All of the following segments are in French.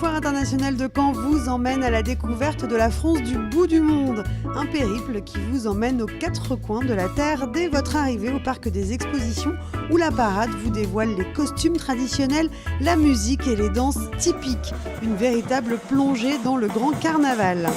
Foire internationale de Caen vous emmène à la découverte de la France du bout du monde. Un périple qui vous emmène aux quatre coins de la Terre dès votre arrivée au parc des expositions où la parade vous dévoile les costumes traditionnels, la musique et les danses typiques. Une véritable plongée dans le grand carnaval.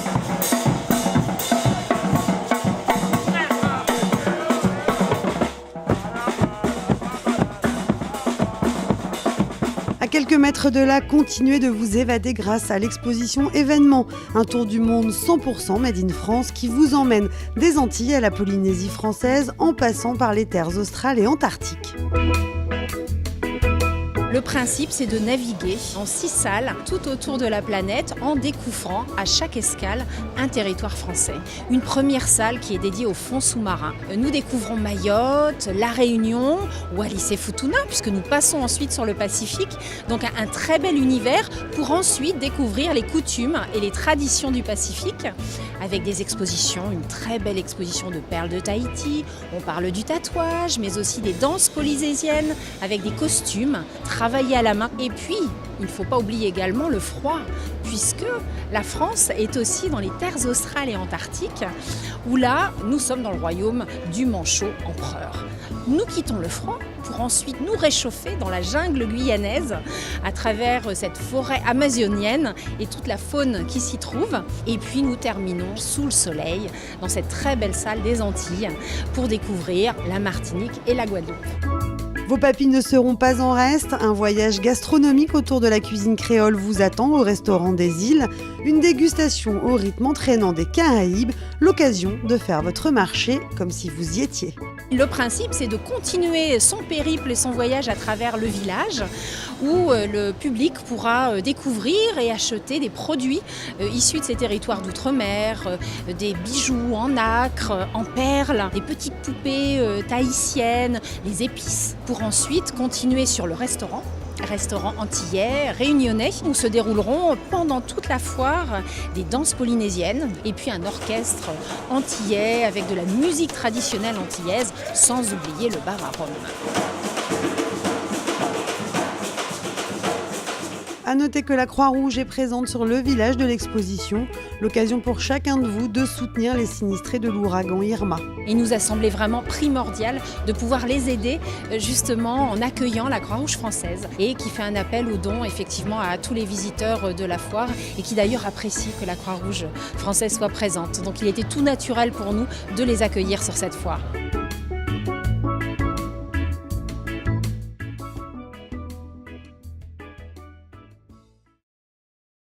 À quelques mètres de là, continuez de vous évader grâce à l'exposition événement. Un tour du monde 100% Made in France qui vous emmène des Antilles à la Polynésie française en passant par les terres australes et antarctiques. Le principe, c'est de naviguer en 6 salles tout autour de la planète en découvrant à chaque escale un territoire français. Une première salle qui est dédiée au fond sous-marin. Nous découvrons Mayotte, La Réunion, Wallis et Futuna, puisque nous passons ensuite sur le Pacifique. Donc un très bel univers pour ensuite découvrir les coutumes et les traditions du Pacifique avec des expositions, une très belle exposition de perles de Tahiti. On parle du tatouage, mais aussi des danses polynésiennes avec des costumes travaillés à la main. Et puis, il ne faut pas oublier également le froid, puisque la France est aussi dans les terres australes et antarctiques, où là, nous sommes dans le royaume du manchot empereur. Nous quittons le froid pour ensuite nous réchauffer dans la jungle guyanaise à travers cette forêt amazonienne et toute la faune qui s'y trouve. Et puis nous terminons sous le soleil dans cette très belle salle des Antilles pour découvrir la Martinique et la Guadeloupe. Vos papilles ne seront pas en reste. Un voyage gastronomique autour de la cuisine créole vous attend au restaurant des îles. Une dégustation au rythme entraînant des Caraïbes. L'occasion de faire votre marché comme si vous y étiez. Le principe, c'est de continuer son périple et son voyage à travers le village où le public pourra découvrir et acheter des produits issus de ces territoires d'outre-mer, des bijoux en nacre, en perles, des petites poupées tahitiennes, les épices, pour ensuite continuer sur le restaurant antillais, réunionnais, où se dérouleront pendant toute la foire des danses polynésiennes et puis un orchestre antillais avec de la musique traditionnelle antillaise, sans oublier le bar à rhum. À noter que la Croix-Rouge est présente sur le village de l'exposition, l'occasion pour chacun de vous de soutenir les sinistrés de l'ouragan Irma. Il nous a semblé vraiment primordial de pouvoir les aider justement en accueillant la Croix-Rouge française et qui fait un appel aux dons effectivement à tous les visiteurs de la foire et qui d'ailleurs apprécie que la Croix-Rouge française soit présente. Donc il était tout naturel pour nous de les accueillir sur cette foire.